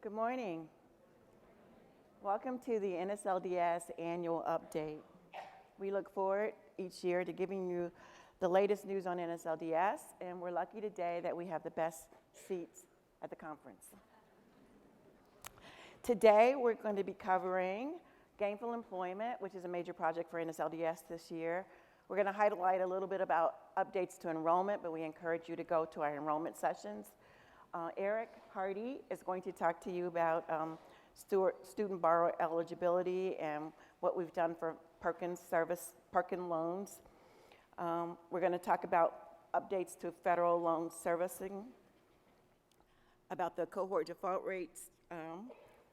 Good morning. Welcome to the NSLDS annual update. We look forward each year to giving you the latest news on NSLDS, and we're lucky today that we have the best seats at the conference. Today, we're going to be covering gainful employment, which is a major project for NSLDS this year. We're going to highlight a little bit about updates to enrollment, but we encourage you to go to our enrollment sessions. Eric Hardy is going to talk to you about student borrower eligibility and what we've done for Perkins loans. We're going to talk about updates to federal loan servicing, about the cohort default rates,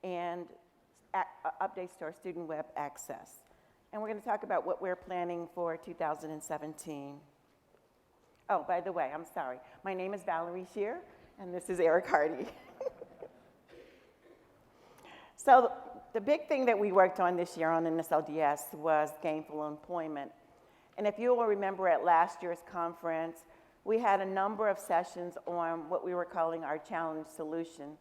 and updates to our student web access. And we're going to talk about what we're planning for 2017. Oh, by the way, I'm sorry. My name is Valerie Sherrer, and this is Eric Hardy. So the big thing that we worked on this year on NSLDS was gainful employment. And if you will remember at last year's conference, we had a number of sessions on what we were calling our challenge solution.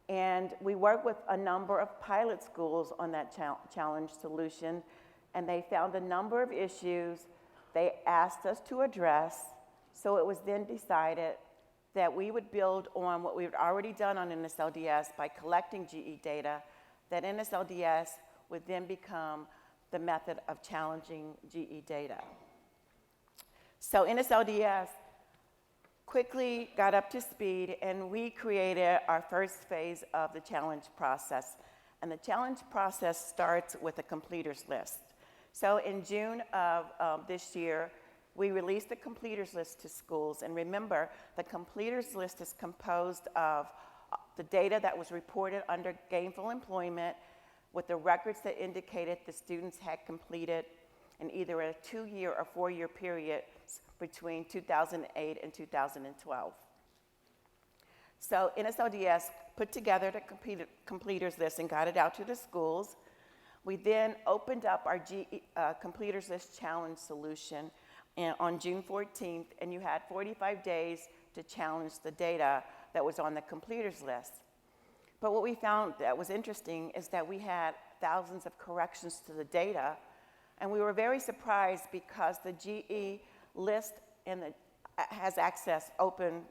And we worked with a number of pilot schools on that challenge solution, and they found a number of issues they asked us to address. So it was then decided that we would build on what we had already done on NSLDS by collecting GE data, that NSLDS would then become the method of challenging GE data. So NSLDS quickly got up to speed, and we created our first phase of the challenge process. And the challenge process starts with a completers list. So in June of this year, we released the completers list to schools. And remember, the completers list is composed of the data that was reported under gainful employment with the records that indicated the students had completed in either a 2-year or 4-year period between 2008 and 2012. So NSLDS put together the completers list and got it out to the schools. We then opened up our completers list challenge solution on June 14th, and you had 45 days to challenge the data that was on the completers list. But what we found that was interesting is that we had thousands of corrections to the data, and we were very surprised because the GE list has access open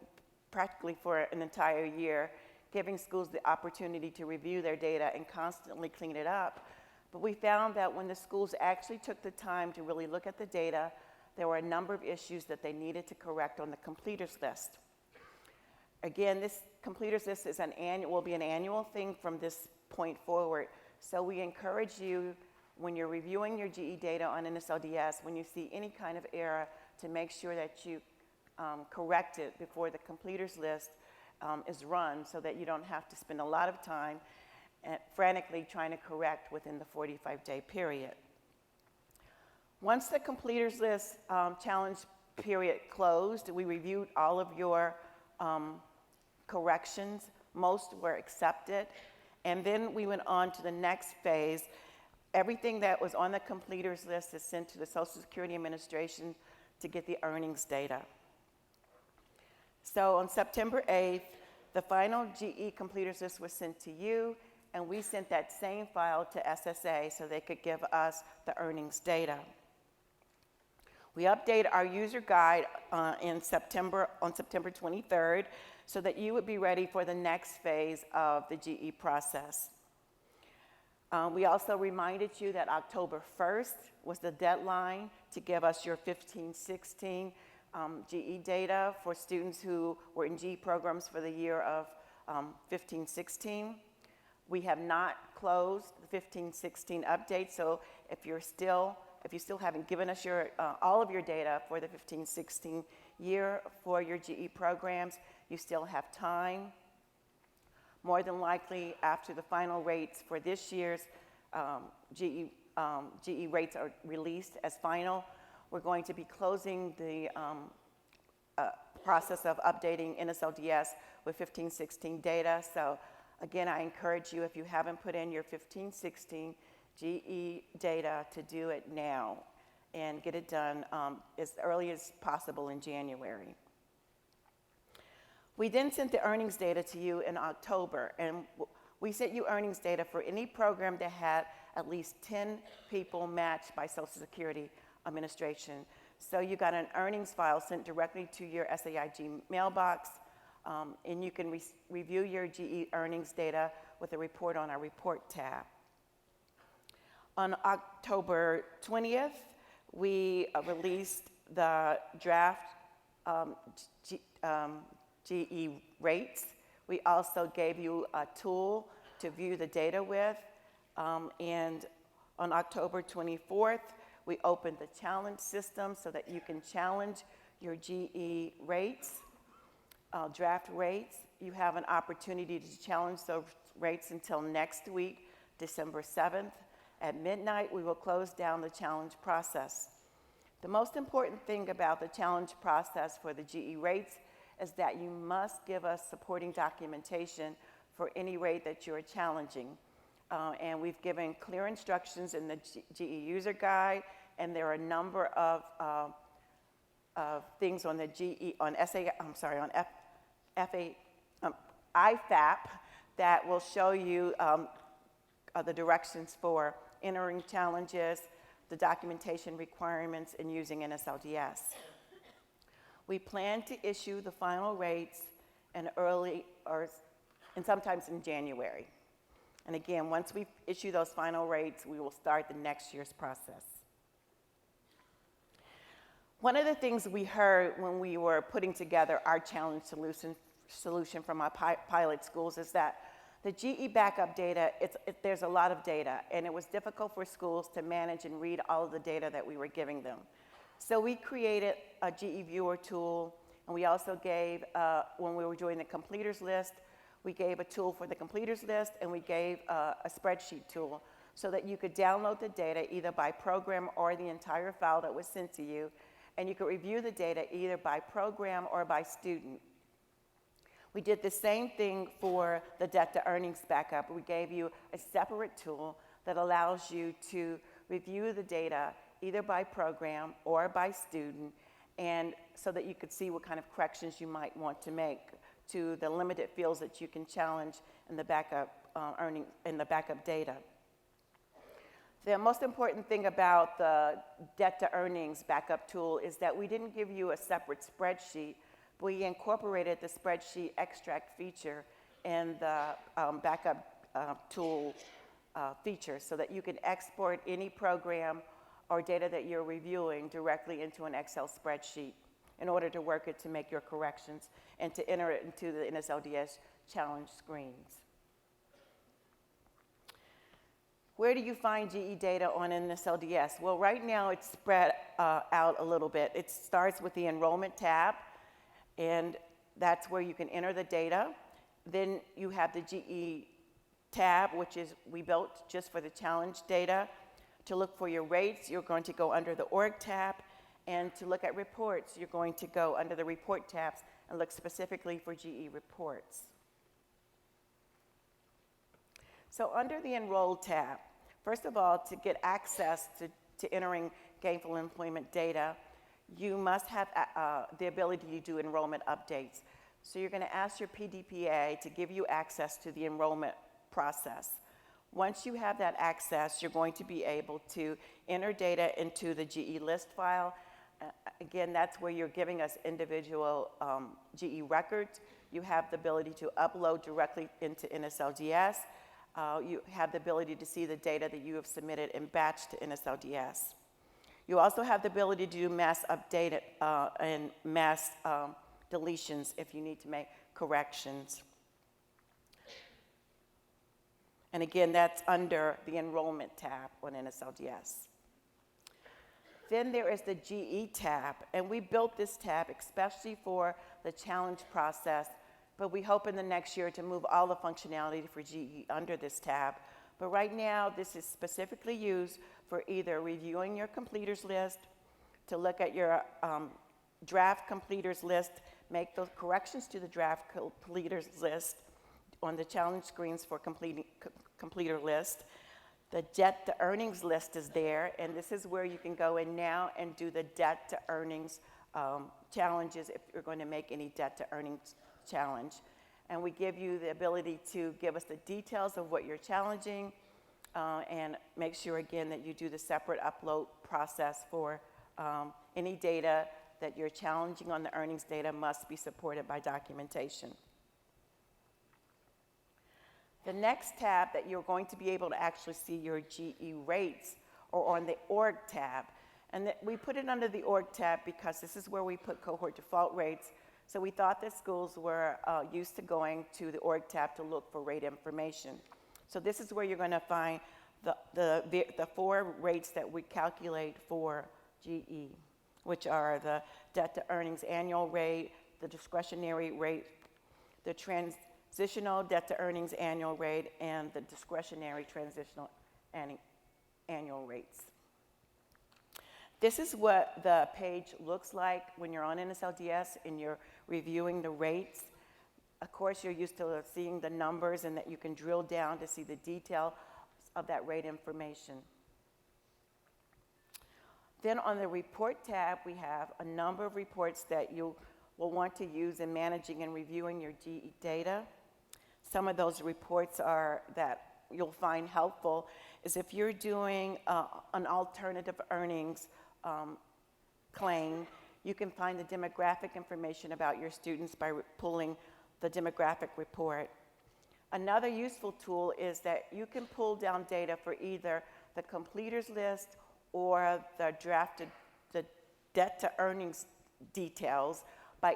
practically for an entire year, giving schools the opportunity to review their data and constantly clean it up. But we found that when the schools actually took the time to really look at the data, there were a number of issues that they needed to correct on the completers list. Again, this completers list is will be an annual thing from this point forward. So we encourage you, when you're reviewing your GE data on NSLDS, when you see any kind of error, to make sure that you correct it before the completers list is run, so that you don't have to spend a lot of time frantically trying to correct within the 45-day period. Once the completers list challenge period closed, we reviewed all of your corrections. Most were accepted. And then we went on to the next phase. Everything that was on the completers list is sent to the Social Security Administration to get the earnings data. So on September 8th, the final GE completers list was sent to you, and we sent that same file to SSA so they could give us the earnings data. We updated our user guide on September 23rd so that you would be ready for the next phase of the GE process. We also reminded you that October 1st was the deadline to give us your 15-16 GE data for students who were in GE programs for the year of 15-16. We have not closed the 15-16 update, so if you still haven't given us all of your data for the 15-16 year for your GE programs, you still have time. More than likely, after the final rates for this year's GE rates are released as final, we're going to be closing the process of updating NSLDS with 15-16 data. So again, I encourage you, if you haven't put in your 15-16 GE data, to do it now and get it done as early as possible in January. We then sent the earnings data to you in October, and we sent you earnings data for any program that had at least 10 people matched by Social Security Administration. So you got an earnings file sent directly to your SAIG mailbox, and you can review your GE earnings data with a report on our report tab. On October 20th, we released the draft GE rates. We also gave you a tool to view the data with. And on October 24th, we opened the challenge system so that you can challenge your GE rates, draft rates. You have an opportunity to challenge those rates until next week, December 7th. At midnight, we will close down the challenge process. The most important thing about the challenge process for the GE rates is that you must give us supporting documentation for any rate that you're challenging. And we've given clear instructions in the GE user guide, and there are a number of things on the IFAP that will show you the directions for entering challenges, the documentation requirements, and using NSLDS. We plan to issue the final rates in and sometimes in January. And again, once we issue those final rates, we will start the next year's process. One of the things we heard when we were putting together our challenge solution from our pilot schools is that the GE backup data, there's a lot of data, and it was difficult for schools to manage and read all of the data that we were giving them. So we created a GE viewer tool, and we also gave, when we were doing the completers list, we gave a tool for the completers list, and we gave a spreadsheet tool so that you could download the data either by program or the entire file that was sent to you, and you could review the data either by program or by student. We did the same thing for the debt to earnings backup. We gave you a separate tool that allows you to review the data either by program or by student, and so that you could see what kind of corrections you might want to make to the limited fields that you can challenge in the backup data. The most important thing about the debt to earnings backup tool is that we didn't give you a separate spreadsheet. We incorporated the spreadsheet extract feature in the backup tool feature so that you can export any program or data that you're reviewing directly into an Excel spreadsheet in order to work it to make your corrections and to enter it into the NSLDS challenge screens. Where do you find GE data on NSLDS? Well, right now it's spread out a little bit. It starts with the enrollment tab, and that's where you can enter the data. Then you have the GE tab, which is we built just for the challenge data. To look for your rates, you're going to go under the org tab, and to look at reports, you're going to go under the report tabs and look specifically for GE reports. So under the enroll tab, first of all, to get access to entering gainful employment data, you must have the ability to do enrollment updates. So you're going to ask your PDPA to give you access to the enrollment process. Once you have that access, you're going to be able to enter data into the GE list file. Again, that's where you're giving us individual GE records. You have the ability to upload directly into NSLDS. You have the ability to see the data that you have submitted in batch to NSLDS. You also have the ability to do mass update and mass deletions if you need to make corrections. And again, that's under the enrollment tab on NSLDS. Then there is the GE tab, and we built this tab especially for the challenge process, but we hope in the next year to move all the functionality for GE under this tab. But right now, this is specifically used for either reviewing your completers list, to look at your draft completers list, make those corrections to the draft completers list on the challenge screens for completer list. The debt to earnings list is there, and this is where you can go in now and do the debt to earnings challenges if you're going to make any debt to earnings challenge. And we give you the ability to give us the details of what you're challenging, and make sure again that you do the separate upload process for any data that you're challenging on the earnings data must be supported by documentation. The next tab that you're going to be able to actually see your GE rates are on the org tab. And we put it under the org tab because this is where we put cohort default rates. So we thought that schools were used to going to the org tab to look for rate information. So this is where you're going to find the 4 rates that we calculate for GE, which are the debt to earnings annual rate, the discretionary rate, the transitional debt to earnings annual rate, and the discretionary transitional annual rates. This is what the page looks like when you're on NSLDS and you're reviewing the rates. Of course, you're used to seeing the numbers and that you can drill down to see the detail of that rate information. Then on the report tab, we have a number of reports that you will want to use in managing and reviewing your GE data. Some of those reports that you'll find helpful is if you're doing an alternative earnings claim, you can find the demographic information about your students by pulling the demographic report. Another useful tool is that you can pull down data for either the completers list or the debt to earnings details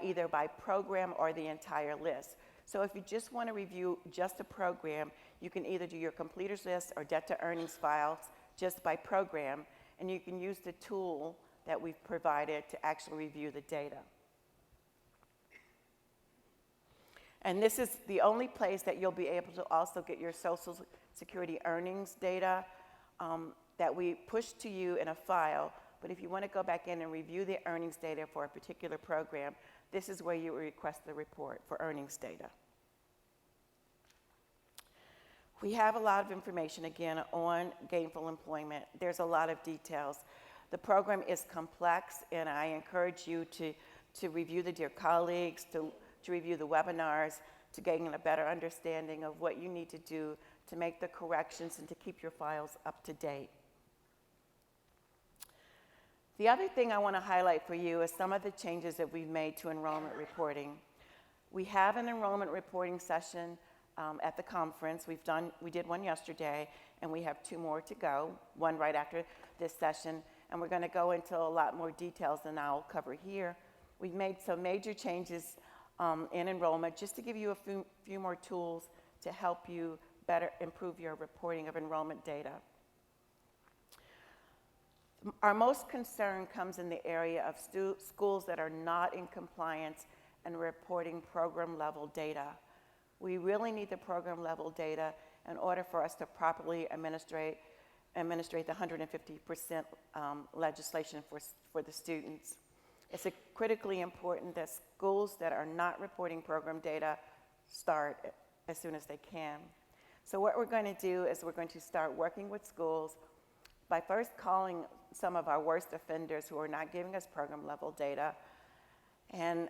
either by program or the entire list. So if you just want to review just a program, you can either do your completers list or debt to earnings files just by program, and you can use the tool that we've provided to actually review the data. And this is the only place that you'll be able to also get your Social Security earnings data that we push to you in a file. But if you want to go back in and review the earnings data for a particular program, this is where you request the report for earnings data. We have a lot of information, again, on gainful employment. There's a lot of details. The program is complex, and I encourage you to review the Dear Colleagues, to review the webinars, to gain a better understanding of what you need to do to make the corrections and to keep your files up to date. The other thing I want to highlight for you is some of the changes that we've made to enrollment reporting. We have an enrollment reporting session at the conference. We did one yesterday, and we have 2 more to go, one right after this session, and we're going to go into a lot more details than I'll cover here. We've made some major changes in enrollment just to give you a few more tools to help you better improve your reporting of enrollment data. Our most concern comes in the area of schools that are not in compliance and reporting program level data. We really need the program level data in order for us to properly administrate the 150% legislation for the students. It's critically important that schools that are not reporting program data start as soon as they can. So what we're going to do is we're going to start working with schools by first calling some of our worst offenders who are not giving us program level data and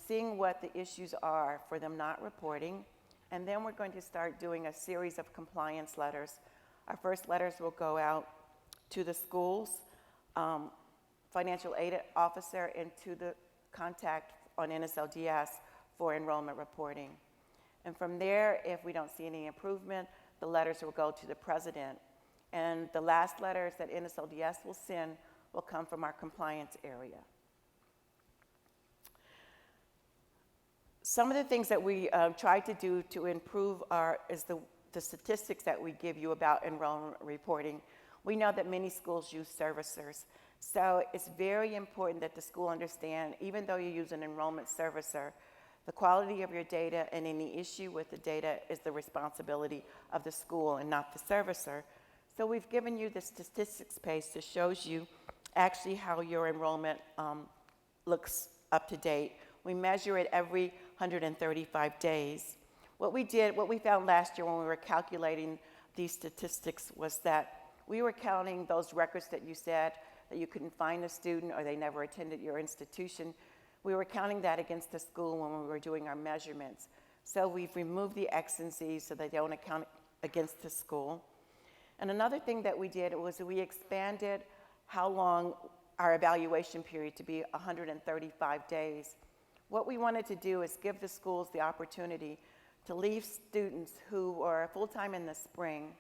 seeing what the issues are for them not reporting. And then we're going to start doing a series of compliance letters. Our first letters will go out to the schools, financial aid officer, and to the contact on NSLDS for enrollment reporting. And from there, if we don't see any improvement, the letters will go to the president. And the last letters that NSLDS will send will come from our compliance area. Some of the things that we try to do to improve is the statistics that we give you about enrollment reporting. We know that many schools use servicers. So it's very important that the school understand, even though you use an enrollment servicer, the quality of your data and any issue with the data is the responsibility of the school and not the servicer. So we've given you the statistics page that shows you actually how your enrollment looks up to date. We measure it every 135 days. What we found last year when we were calculating these statistics was that we were counting those records that you said that you couldn't find a student or they never attended your institution. we were counting that against the school when we were doing our measurements. So we've removed the X and Z so they don't account against the school. And another thing that we did was we expanded how long our evaluation period to be 135 days. What we wanted to do is give the schools the opportunity to leave students who are full-time in the spring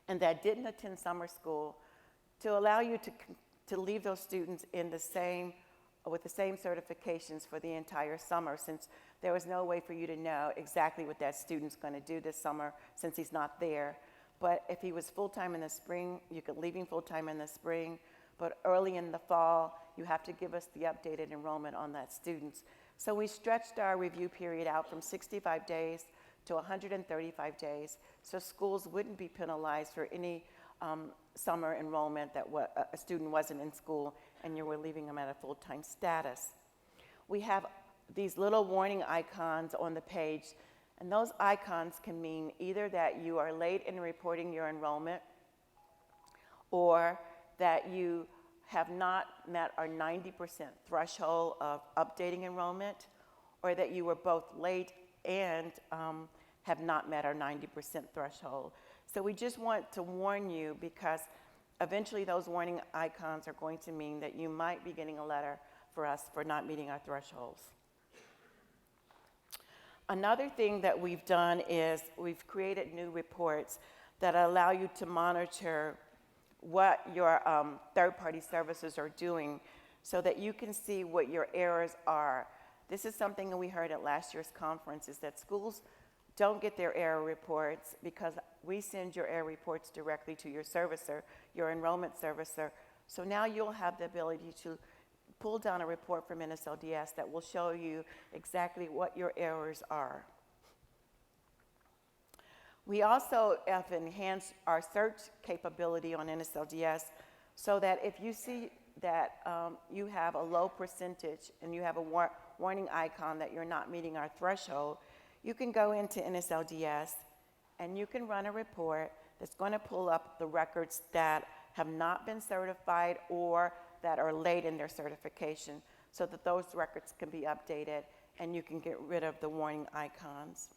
and that didn't attend summer school, to allow you to leave those students in with the same certifications for the entire summer, since there was no way for you to know exactly what that student's going to do this summer since he's not there. But if he was full-time in the spring, you could leave him full-time in the spring, but early in the fall, you have to give us the updated enrollment on that student. So we stretched our review period out from 65 days to 135 days, so schools wouldn't be penalized for any summer enrollment that a student wasn't in school and you were leaving them at a full-time status. We have these little warning icons on the page, and those icons can mean either that you are late in reporting your enrollment or that you have not met our 90% threshold of updating enrollment, or that you were both late and have not met our 90% threshold. So we just want to warn you, because eventually those warning icons are going to mean that you might be getting a letter for us for not meeting our thresholds. Another thing that we've done is we've created new reports that allow you to monitor what your third-party services are doing so that you can see what your errors are. This is something that we heard at last year's conference, is that schools don't get their error reports because we send your error reports directly to your servicer, your enrollment servicer. So now you'll have the ability to pull down a report from NSLDS that will show you exactly what your errors are. We also have enhanced our search capability on NSLDS so that if you see that you have a low percentage and you have a warning icon that you're not meeting our threshold, you can go into NSLDS and you can run a report that's going to pull up the records that have not been certified or that are late in their certification, so that those records can be updated and you can get rid of the warning icons.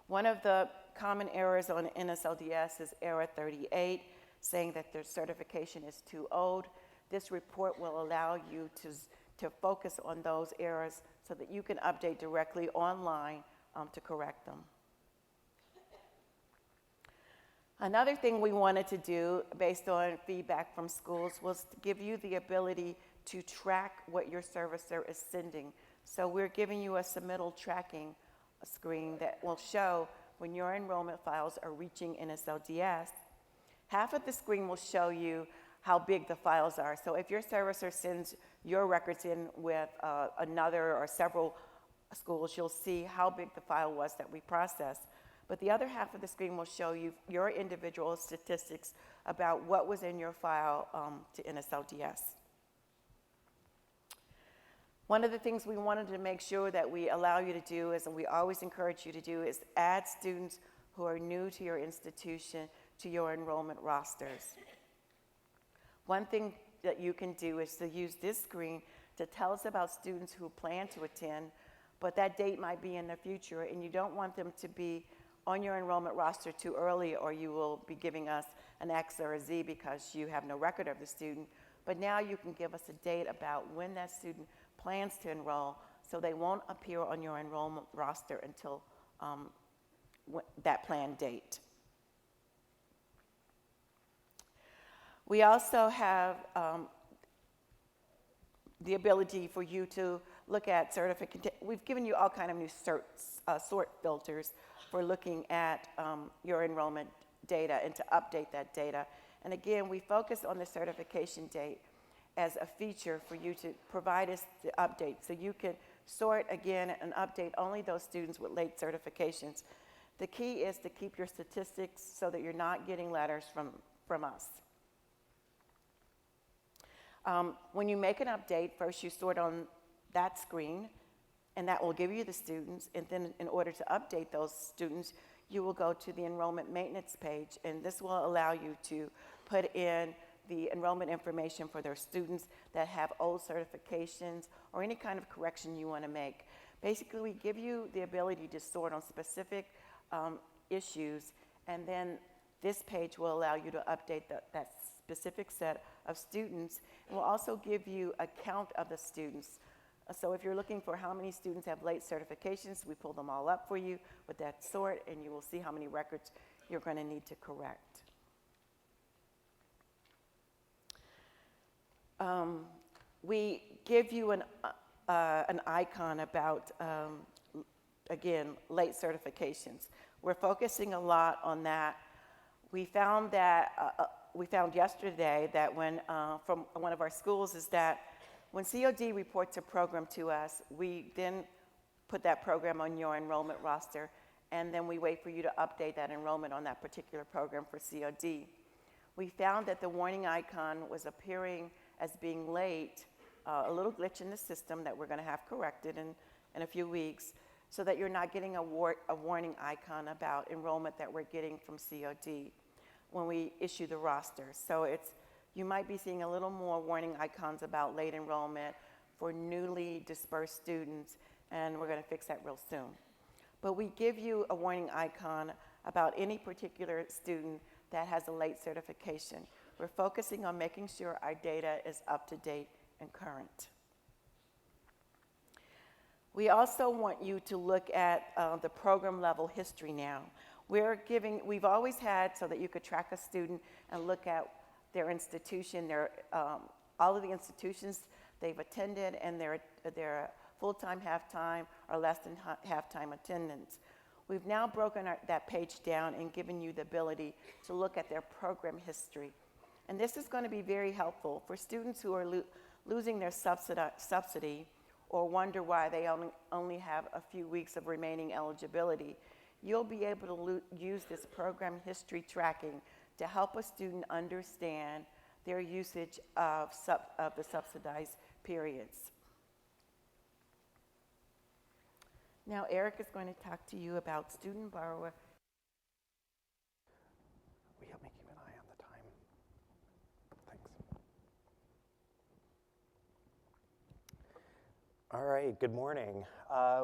One of the common errors on NSLDS is error 38, saying that their certification is too old. This report will allow you to focus on those errors so that you can update directly online to correct them. Another thing we wanted to do, based on feedback from schools, was to give you the ability to track what your servicer is sending. So we're giving you a submittal tracking screen that will show when your enrollment files are reaching NSLDS. Half of the screen will show you how big the files are. So if your servicer sends your records in with another or several schools, you'll see how big the file was that we processed. But the other half of the screen will show you your individual statistics about what was in your file to NSLDS. One of the things we wanted to make sure that we allow you to do is, and we always encourage you to do, is add students who are new to your institution to your enrollment rosters. One thing that you can do is to use this screen to tell us about students who plan to attend, but that date might be in the future and you don't want them to be on your enrollment roster too early, or you will be giving us an X or a Z because you have no record of the student. But now you can give us a date about when that student plans to enroll, so they won't appear on your enrollment roster until that planned date. We also have the ability for you to look at certificate. We've given you all kind of new sort filters for looking at your enrollment data and to update that data. And again, we focus on the certification date as a feature for you to provide us the update. So you can sort again and update only those students with late certifications. The key is to keep your statistics so that you're not getting letters from us. When you make an update, first you sort on that screen, and that will give you the students, and then in order to update those students, you will go to the enrollment maintenance page, and this will allow you to put in the enrollment information for their students that have old certifications or any kind of correction you want to make. Basically, we give you the ability to sort on specific issues, and then this page will allow you to update that specific set of students. And we'll also give you a count of the students. So if you're looking for how many students have late certifications, we pull them all up for you with that sort, and you will see how many records you're going to need to correct. We give you an icon about, again, late certifications. We're focusing a lot on that. We found yesterday that when, from one of our schools, is that when COD reports a program to us, we then put that program on your enrollment roster, and then we wait for you to update that enrollment on that particular program for COD. We found that the warning icon was appearing as being late, a little glitch in the system that we're going to have corrected in a few weeks, so that you're not getting a warning icon about enrollment that we're getting from COD when we issue the roster. So you might be seeing a little more warning icons about late enrollment for newly dispersed students, and we're going to fix that real soon. But we give you a warning icon about any particular student that has a late certification. We're focusing on making sure our data is up to date and current. We also want you to look at the program level history now. We've always had so that you could track a student and look at their institution, all of the institutions they've attended, and their full-time, half-time, or less than half-time attendance. We've now broken that page down and given you the ability to look at their program history. And this is going to be very helpful for students who are losing their subsidy or wonder why they only have a few weeks of remaining eligibility. You'll be able to use this program history tracking to help a student understand their usage of the subsidized periods. Now, Eric is going to talk to you about student borrower. Will you help me keep an eye on the time? Thanks. All right, good morning.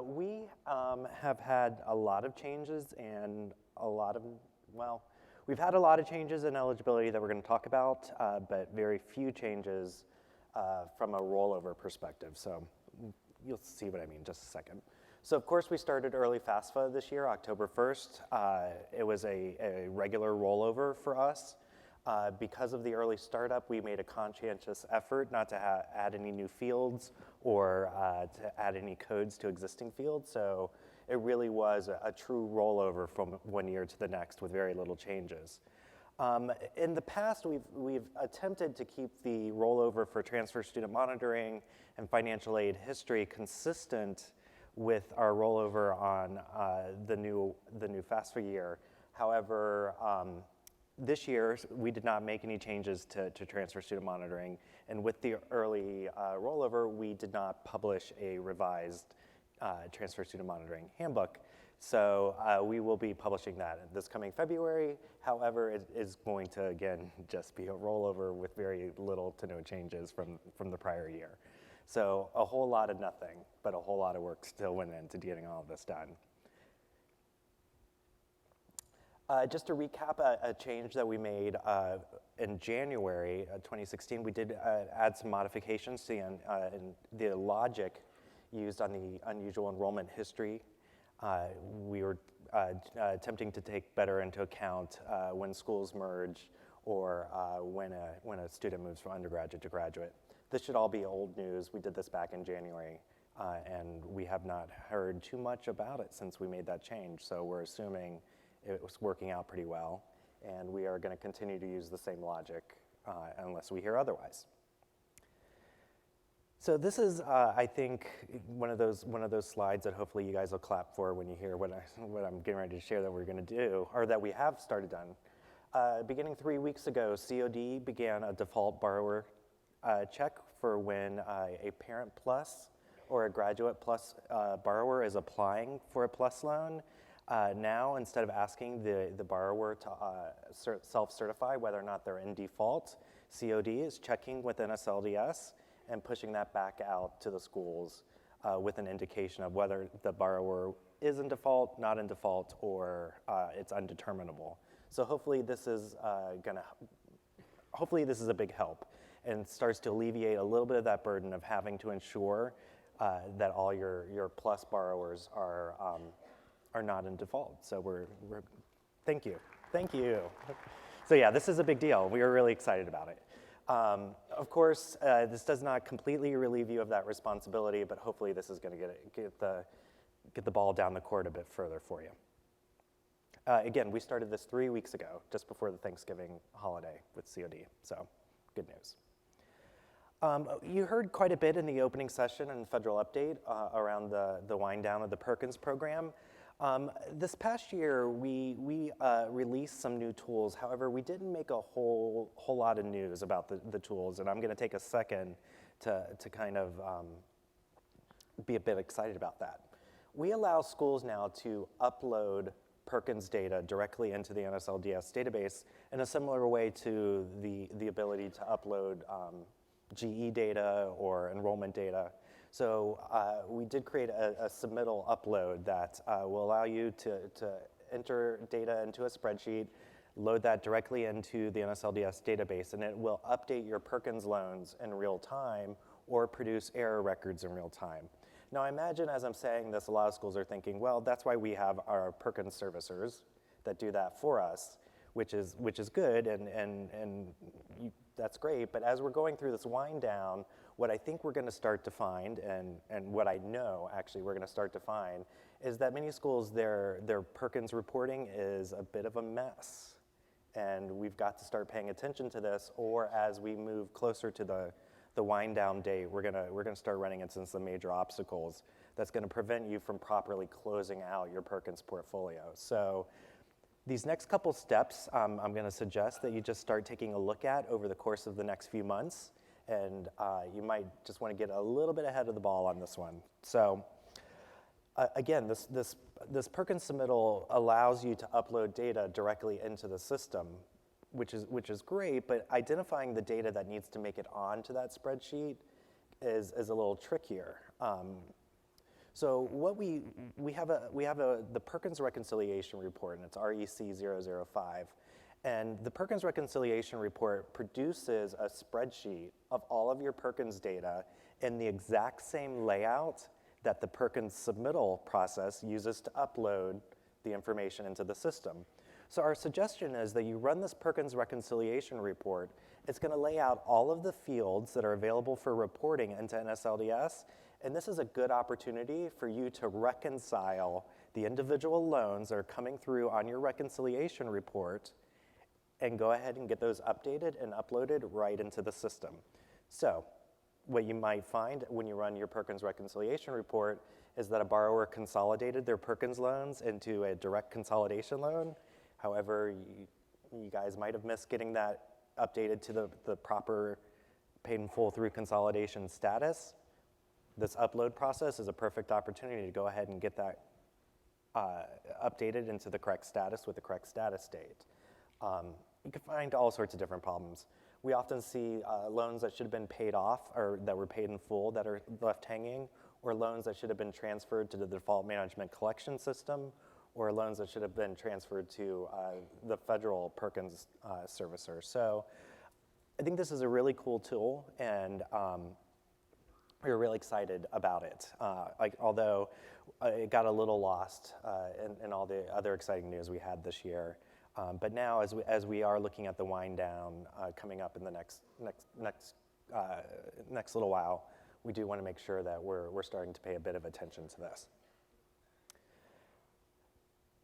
We have had a lot of changes and we've had a lot of changes in eligibility that we're going to talk about, but very few changes from a rollover perspective. So you'll see what I mean in just a second. So of course we started early FAFSA this year, October 1st. It was a regular rollover for us. Because of the early startup, we made a conscientious effort not to add any new fields or to add any codes to existing fields. So it really was a true rollover from one year to the next with very little changes. In the past, we've attempted to keep the rollover for transfer student monitoring and financial aid history consistent with our rollover on the new FAFSA year. However, this year, we did not make any changes to transfer student monitoring, and with the early rollover, we did not publish a revised transfer student monitoring handbook. So we will be publishing that this coming February. However, it is going to, again, just be a rollover with very little to no changes from the prior year. So a whole lot of nothing, but a whole lot of work still went into getting all of this done. Just to recap a change that we made in January 2016, we did add some modifications to the logic used on the unusual enrollment history. We were attempting to take better into account when schools merge or when a student moves from undergraduate to graduate. This should all be old news. We did this back in January, and we have not heard too much about it since we made that change. So we're assuming it was working out pretty well, and we are going to continue to use the same logic unless we hear otherwise. So this is, I think, one of those slides that hopefully you guys will clap for when you hear what I'm getting ready to share that we're going to do, or that we have started done. Beginning 3 weeks ago, COD began a default borrower check for when a Parent Plus or a Graduate Plus borrower is applying for a Plus loan. Now, instead of asking the borrower to self-certify whether or not they're in default, COD is checking with NSLDS and pushing that back out to the schools with an indication of whether the borrower is in default, not in default, or it's undeterminable. So hopefully this is hopefully this is a big help and starts to alleviate a little bit of that burden of having to ensure that all your plus borrowers are not in default. So thank you. So yeah, this is a big deal. We are really excited about it. Of course, this does not completely relieve you of that responsibility, but hopefully this is going to get the ball down the court a bit further for you. Again, we started this 3 weeks ago, just before the Thanksgiving holiday with COD, so good news. You heard quite a bit in the opening session and federal update around the wind down of the Perkins program. This past year, we released some new tools. However, we didn't make a whole lot of news about the tools, and I'm going to take a second to kind of be a bit excited about that. We allow schools now to upload Perkins data directly into the NSLDS database in a similar way to the ability to upload GE data or enrollment data. So we did create a submittal upload that will allow you to enter data into a spreadsheet, load that directly into the NSLDS database, and it will update your Perkins loans in real time or produce error records in real time. Now, I imagine as I'm saying this, a lot of schools are thinking, well, that's why we have our Perkins servicers that do that for us, which is good, and that's great. But as we're going through this wind down, what I think we're going to start to find, and what I know actually we're going to start to find, is that many schools, their Perkins reporting is a bit of a mess. And we've got to start paying attention to this, or as we move closer to the wind down date, we're gonna start running into some major obstacles that's gonna prevent you from properly closing out your Perkins portfolio. So these next couple steps, I'm gonna suggest that you just start taking a look at over the course of the next few months, and you might just wanna get a little bit ahead of the ball on this one. So again, this Perkins submittal allows you to upload data directly into the system, which is great, but identifying the data that needs to make it onto that spreadsheet is a little trickier. So what we have the Perkins reconciliation report, and it's REC 005, and the Perkins reconciliation report produces a spreadsheet of all of your Perkins data in the exact same layout that the Perkins submittal process uses to upload the information into the system. So our suggestion is that you run this Perkins reconciliation report. It's going to lay out all of the fields that are available for reporting into NSLDS, and this is a good opportunity for you to reconcile the individual loans that are coming through on your reconciliation report and go ahead and get those updated and uploaded right into the system. So what you might find when you run your Perkins reconciliation report is that a borrower consolidated their Perkins loans into a direct consolidation loan. However, you guys might have missed getting that updated to the proper paid in full through consolidation status. This upload process is a perfect opportunity to go ahead and get that updated into the correct status with the correct status date. You can find all sorts of different problems. We often see loans that should have been paid off or that were paid in full that are left hanging, or loans that should have been transferred to the default management collection system, or loans that should have been transferred to the federal Perkins servicer. So I think this is a really cool tool, and we're really excited about it. Although it got a little lost in all the other exciting news we had this year. But now, as we are looking at the wind down coming up in the next little while, we do want to make sure that we're starting to pay a bit of attention to this.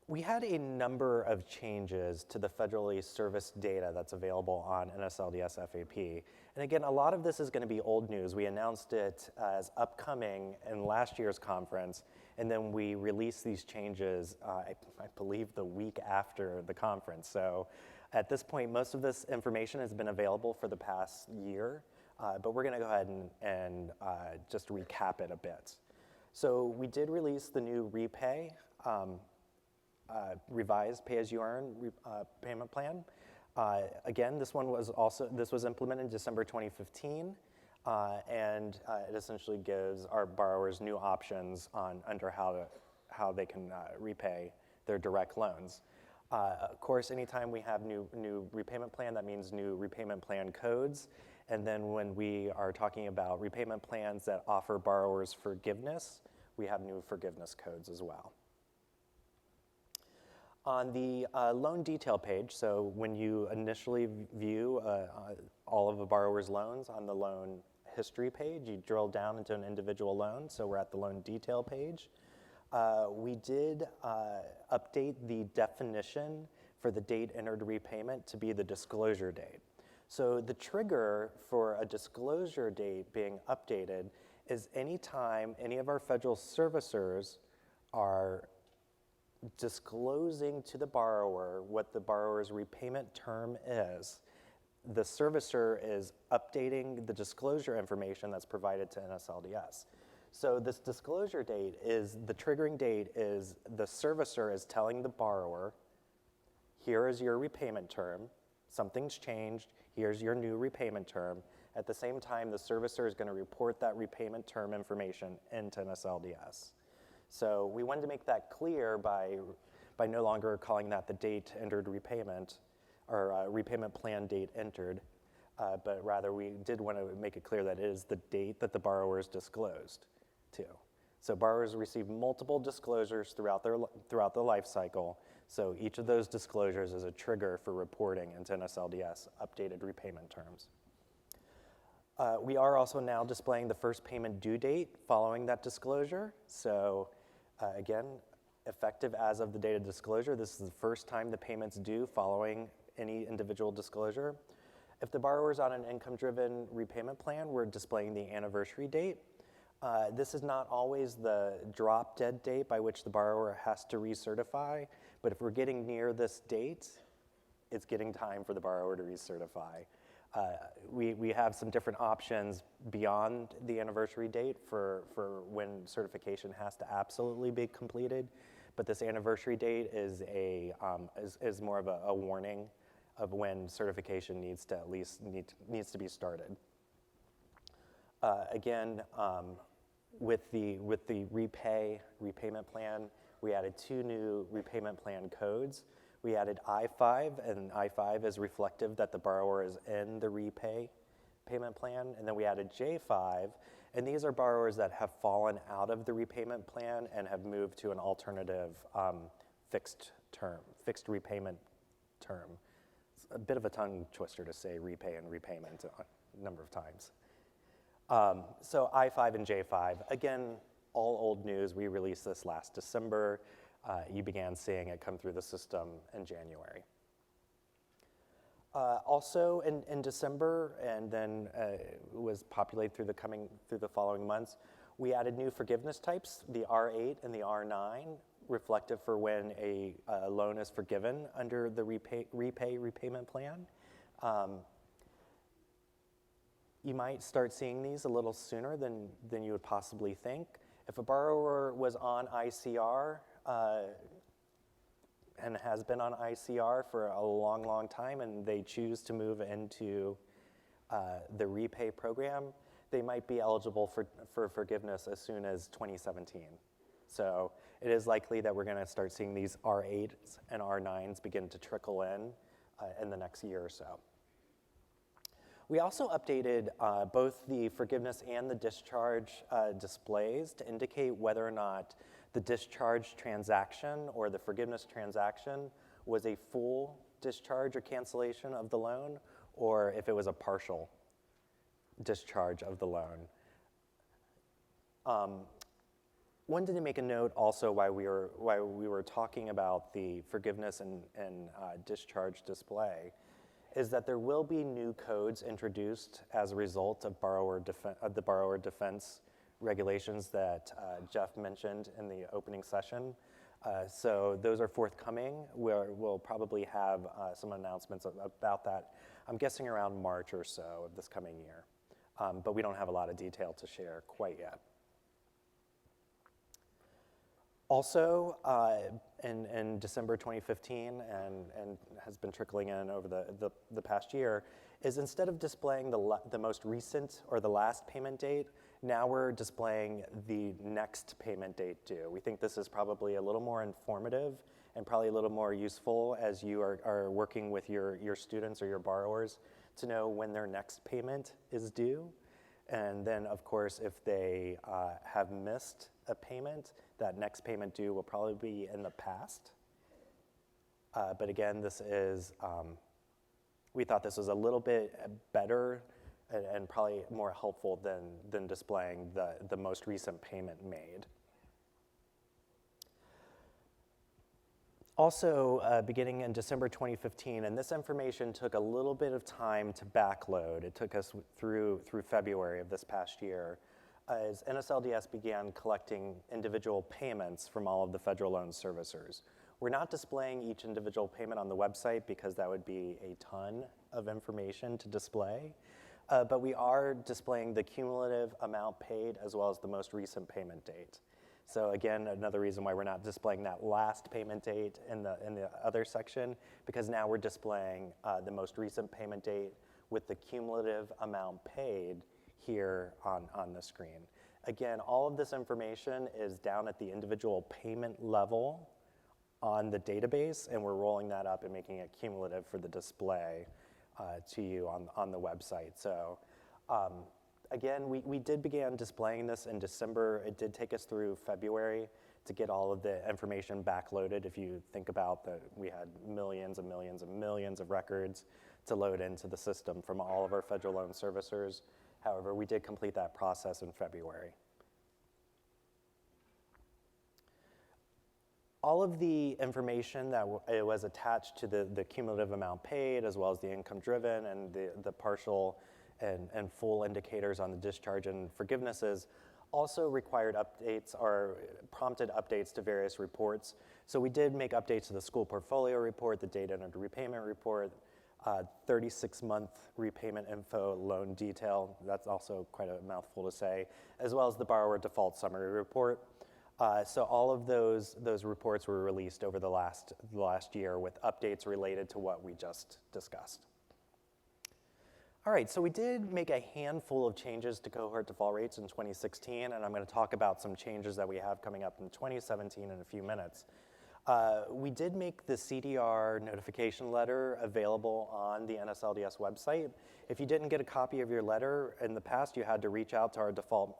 We had a number of changes to the federally serviced data that's available on NSLDS FAP. And again, a lot of this is going to be old news. We announced it as upcoming in last year's conference, and then we released these changes, I believe, the week after the conference. So at this point, most of this information has been available for the past year, but we're going to go ahead and just recap it a bit. So we did release the new repay, revised pay-as-you-earn payment plan. Again, this was implemented in December 2015, and it essentially gives our borrowers new options under how they can repay their direct loans. Of course, anytime we have new repayment plan, that means new repayment plan codes. And then when we are talking about repayment plans that offer borrowers forgiveness, we have new forgiveness codes as well. On the loan detail page, so when you initially view all of a borrower's loans on the loan history page, you drill down into an individual loan, so we're at the loan detail page. We did update the definition for the date entered repayment to be the disclosure date. So the trigger for a disclosure date being updated is anytime any of our federal servicers are disclosing to the borrower what the borrower's repayment term is, the servicer is updating the disclosure information that's provided to NSLDS. So this disclosure date is, the triggering date is the servicer is telling the borrower, here is your repayment term, something's changed, here's your new repayment term. At the same time, the servicer is going to report that repayment term information into NSLDS. So we wanted to make that clear by no longer calling that the date entered repayment or repayment plan date entered, but rather we did want to make it clear that it is the date that the borrower is disclosed to. So borrowers receive multiple disclosures throughout the life cycle. So each of those disclosures is a trigger for reporting into NSLDS updated repayment terms. We are also now displaying the first payment due date following that disclosure. So again, effective as of the date of disclosure, this is the first time the payment's due following any individual disclosure. If the borrower is on an income-driven repayment plan, we're displaying the anniversary date. This is not always the drop-dead date by which the borrower has to recertify, but if we're getting near this date, it's getting time for the borrower to recertify. We have some different options beyond the anniversary date for when certification has to absolutely be completed, but this anniversary date is more of a warning of when certification needs to be started. Again, with the repayment plan, we added 2 new repayment plan codes. We added I-5, and I-5 is reflective that the borrower is in the payment plan. And then we added J-5, and these are borrowers that have fallen out of the repayment plan and have moved to an alternative fixed repayment term. It's a bit of a tongue twister to say repay and repayment a number of times. So I-5 and J-5, again, all old news. We released this last December. You began seeing it come through the system in January. Also in December, and then was populated through the following months, we added new forgiveness types, the R8 and the R9, reflective for when a loan is forgiven under the repayment plan. You might start seeing these a little sooner than you would possibly think. If a borrower was on ICR and has been on ICR for a long, long time and they choose to move into the repay program, they might be eligible for forgiveness as soon as 2017. So it is likely that we're going to start seeing these R8s and R9s begin to trickle in the next year or so. We also updated both the forgiveness and the discharge displays to indicate whether or not the discharge transaction or the forgiveness transaction was a full discharge or cancellation of the loan, or if it was a partial discharge of the loan. Wanted to make a note also while we were talking about the forgiveness and discharge display, is that there will be new codes introduced as a result of the borrower defense regulations that Jeff mentioned in the opening session. So those are forthcoming. We'll probably have some announcements about that, I'm guessing around March or so of this coming year. But we don't have a lot of detail to share quite yet. Also, in December 2015, and has been trickling in over the past year, is instead of displaying the most recent or the last payment date, now we're displaying the next payment date due. We think this is probably a little more informative and probably a little more useful as you are working with your students or your borrowers to know when their next payment is due. And then, of course, if they have missed a payment, that next payment due will probably be in the past. But again, this is, we thought this was a little bit better and probably more helpful than displaying the most recent payment made. Also, beginning in December 2015, and this information took a little bit of time to backload. It took us through February of this past year, as NSLDS began collecting individual payments from all of the federal loan servicers. We're not displaying each individual payment on the website because that would be a ton of information to display, but we are displaying the cumulative amount paid as well as the most recent payment date. So again, another reason why we're not displaying that last payment date in the other section, because now we're displaying the most recent payment date with the cumulative amount paid here on the screen. Again, all of this information is down at the individual payment level on the database, and we're rolling that up and making it cumulative for the display to you on the website. So again, we did begin displaying this in December. It did take us through February to get all of the information backloaded. If you think about that, we had millions and millions and millions of records to load into the system from all of our federal loan servicers. However, we did complete that process in February. All of the information that was attached to the cumulative amount paid, as well as the income driven and the partial and full indicators on the discharge and forgivenesses, also required updates or prompted updates to various reports. So we did make updates to the school portfolio report, the data under repayment report, 36-month repayment info, loan detail. That's also quite a mouthful to say, as well as the borrower default summary report. So all of those reports were released over the last year with updates related to what we just discussed. All right, so we did make a handful of changes to cohort default rates in 2016, and I'm going to talk about some changes that we have coming up in 2017 in a few minutes. We did make the CDR notification letter available on the NSLDS website. If you didn't get a copy of your letter in the past, you had to reach out to our default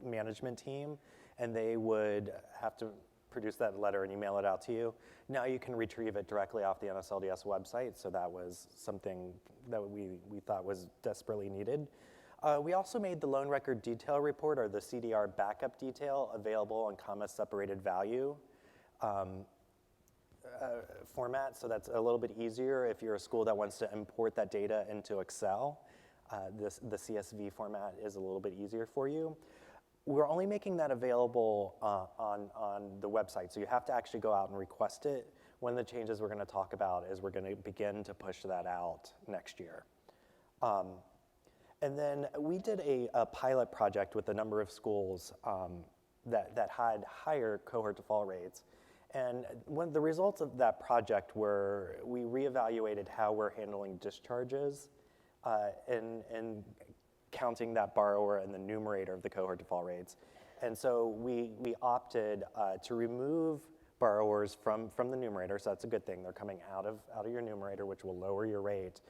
management team, and they would have to produce that letter and email it out to you. Now you can retrieve it directly off the NSLDS website, so that was something that we thought was desperately needed. We also made the loan record detail report, or the CDR backup detail, available in comma-separated value format, so that's a little bit easier if you're a school that wants to import that data into Excel. The CSV format is a little bit easier for you. We're only making that available on the website, so you have to actually go out and request it. One of the changes we're going to talk about is we're going to begin to push that out next year. And then we did a pilot project with a number of schools that had higher cohort default rates. And one of the results of that project were we reevaluated how we're handling discharges and counting that borrower in the numerator of the cohort default rates. And so we opted to remove borrowers from the numerator, so that's a good thing. They're coming out of your numerator, which will lower your rate.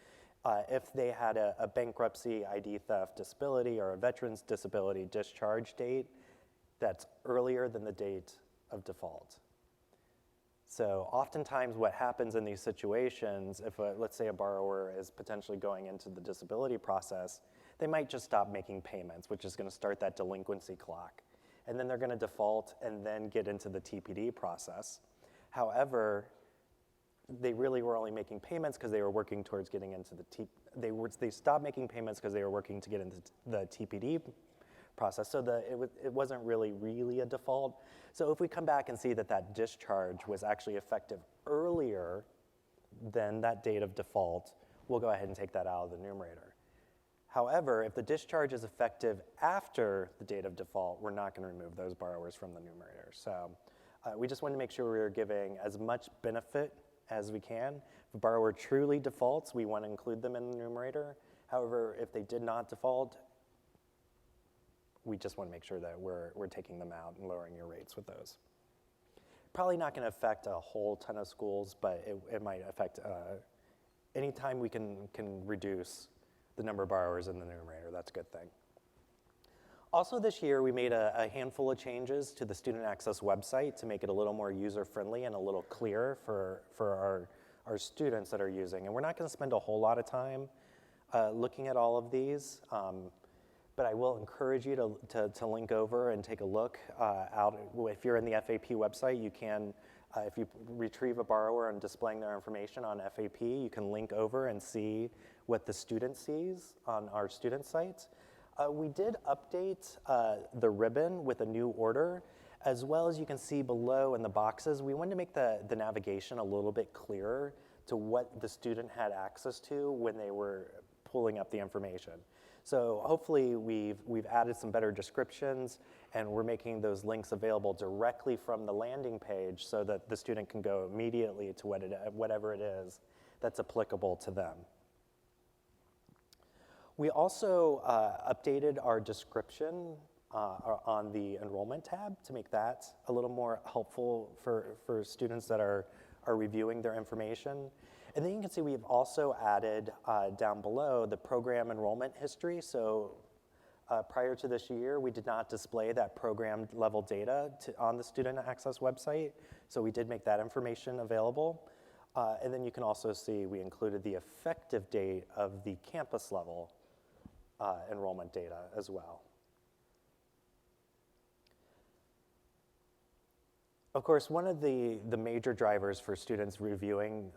If they had a bankruptcy, ID theft, disability, or a veteran's disability discharge date that's earlier than the date of default. So oftentimes what happens in these situations, if let's say a borrower is potentially going into the disability process, they might just stop making payments, which is going to start that delinquency clock. And then they're going to default and then get into the TPD process. However, they really were only making payments because they were working towards getting into the they stopped making payments because they were working to get into the TPD process. So it wasn't really a default. So if we come back and see that discharge was actually effective earlier than that date of default, we'll go ahead and take that out of the numerator. However, if the discharge is effective after the date of default, we're not going to remove those borrowers from the numerator. So We just wanted to make sure we were giving as much benefit as we can. If a borrower truly defaults, we want to include them in the numerator. However, if they did not default, we just want to make sure that we're taking them out and lowering your rates with those. Probably not going to affect a whole ton of schools, but it might affect anytime we can reduce the number of borrowers in the numerator, that's a good thing. Also this year, we made a handful of changes to the Student Access website to make it a little more user-friendly and a little clearer for our students that are using. And we're not going to spend a whole lot of time looking at all of these, but I will encourage you to link over and take a look out. If you're in the FAP website, you can, if you retrieve a borrower and displaying their information on FAP, you can link over and see what the student sees on our student sites. We did update the ribbon with a new order, as well as you can see below in the boxes. We wanted to make the navigation a little bit clearer to what the student had access to when they were pulling up the information. So hopefully we've added some better descriptions, and we're making those links available directly from the landing page so that the student can go immediately to whatever it is that's applicable to them. We also updated our description on the enrollment tab to make that a little more helpful for students that are reviewing their information. And then you can see we've also added down below the program enrollment history. So prior to this year, we did not display that program level data on the Student Access website. So we did make that information available. And then you can also see we included the effective date of the campus level enrollment data as well. Of course, one of the major drivers for students reviewing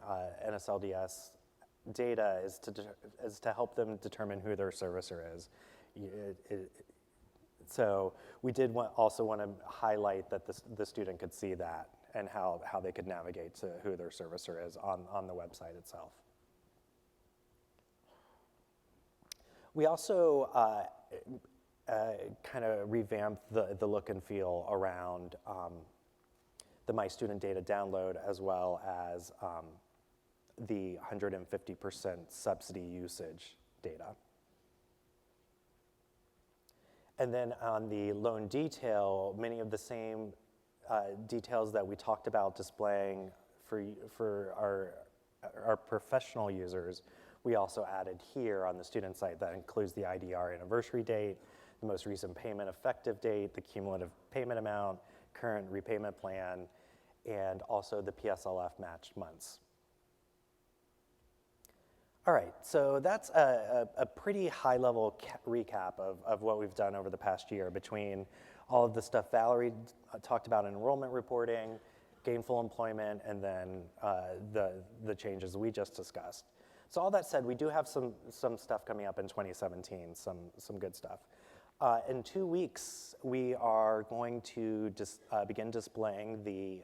NSLDS data is to help them determine who their servicer is. So we did also want to highlight that the student could see that and how they could navigate to who their servicer is on the website itself. We also kind of revamped the look and feel around the My Student Data download, as well as the 150% subsidy usage data. And then on the loan detail, many of the same details that we talked about displaying for our professional users, we also added here on the student site. That includes the IDR anniversary date, the most recent payment effective date, the cumulative payment amount, current repayment plan, and also the PSLF matched months. All right, so that's a pretty high-level recap of what we've done over the past year between all of the stuff Valerie talked about in enrollment reporting, gainful employment, and then the changes we just discussed. So all that said, we do have some stuff coming up in 2017, some good stuff. In 2 weeks, we are going to begin displaying the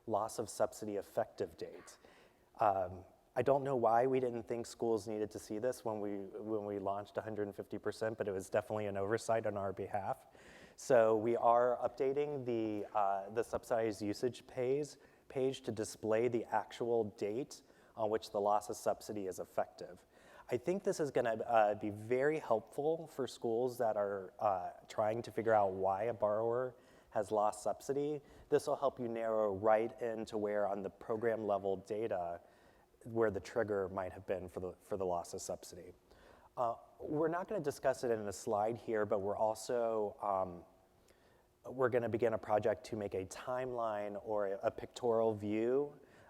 loss of subsidy effective date. I don't know why we didn't think schools needed to see this when we launched 150%, but it was definitely an oversight on our behalf. So we are updating the subsidized usage page to display the actual date on which the loss of subsidy is effective. I think this is going to be very helpful for schools that are trying to figure out why a borrower has lost subsidy. This will help you narrow right into where on the program level data where the trigger might have been for the loss of subsidy. We're not going to discuss it in a slide here, but we're also we're going to begin a project to make a timeline or a pictorial view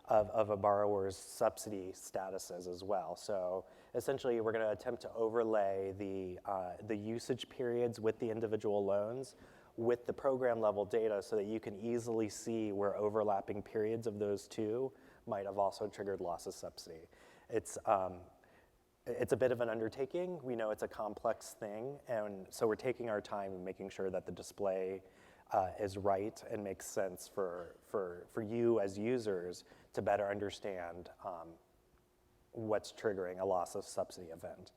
of a borrower's subsidy statuses as well. So essentially, we're going to attempt to overlay the usage periods with the individual loans with the program level data so that you can easily see where overlapping periods of those two might have also triggered loss of subsidy. It's a bit of an undertaking. We know it's a complex thing, and so we're taking our time and making sure that the display is right and makes sense for you as users to better understand what's triggering a loss of subsidy event.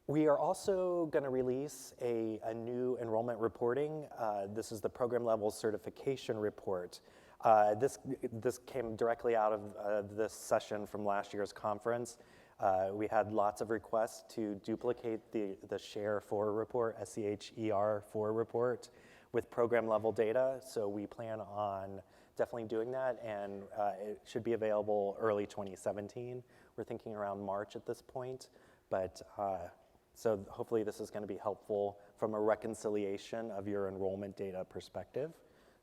We are also going to release a new enrollment reporting. This is the program level certification report. This came directly out of this session from last year's conference. We had lots of requests to duplicate the Sherrer 4 report, SCHER 4 report, with program level data. So we plan on definitely doing that, and it should be available early 2017. We're thinking around March at this point, but so hopefully this is going to be helpful from a reconciliation of your enrollment data perspective.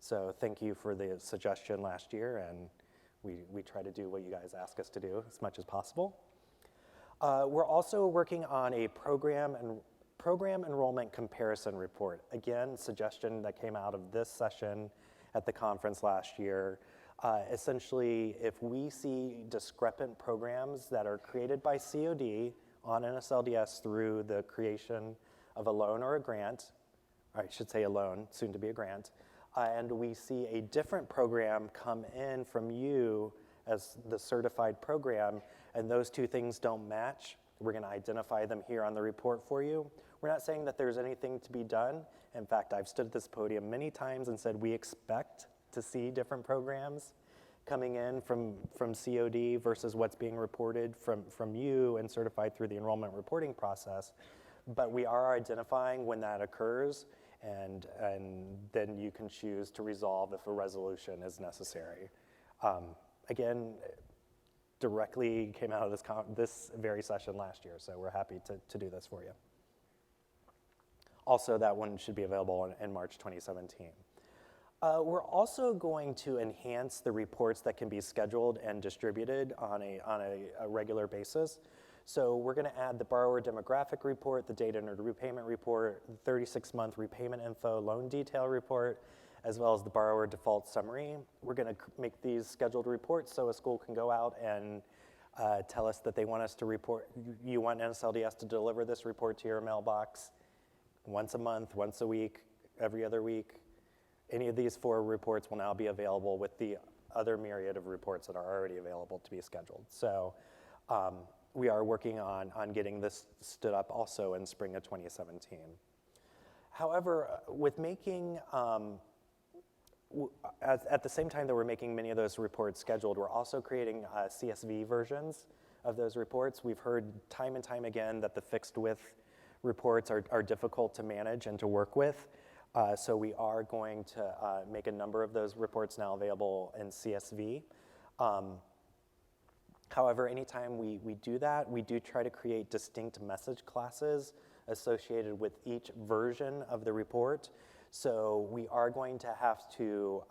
So thank you for the suggestion last year, and we try to do what you guys ask us to do as much as possible. We're also working on a program enrollment comparison report. Again, suggestion that came out of this session at the conference last year. Essentially, if we see discrepant programs that are created by COD on NSLDS through the creation of a loan or a grant, or I should say a loan, soon to be a grant, and we see a different program come in from you as the certified program, and those two things don't match, we're going to identify them here on the report for you. We're not saying that there's anything to be done. In fact, I've stood at this podium many times and said we expect to see different programs coming in from COD versus what's being reported from you and certified through the enrollment reporting process. But we are identifying when that occurs, and then you can choose to resolve if a resolution is necessary. Again, directly came out of this very session last year, so we're happy to do this for you. Also, that one should be available in March 2017. We're also going to enhance the reports that can be scheduled and distributed on a regular basis. So we're going to add the borrower demographic report, the date entered repayment report, the 36-month repayment info loan detail report, as well as the borrower default summary. We're going to make these scheduled reports so a school can go out and tell us that they want us to report, you want NSLDS to deliver this report to your mailbox once a month, once a week, every other week. Any of these 4 reports will now be available with the other myriad of reports that are already available to be scheduled. So we are working on getting this stood up also in spring of 2017. However, with making, at the same time that we're making many of those reports scheduled, we're also creating CSV versions of those reports. We've heard time and time again that the fixed width reports are difficult to manage and to work with. So we are going to make a number of those reports now available in CSV. However, anytime we do that, we do try to create distinct message classes associated with each version of the report. So we are going to have to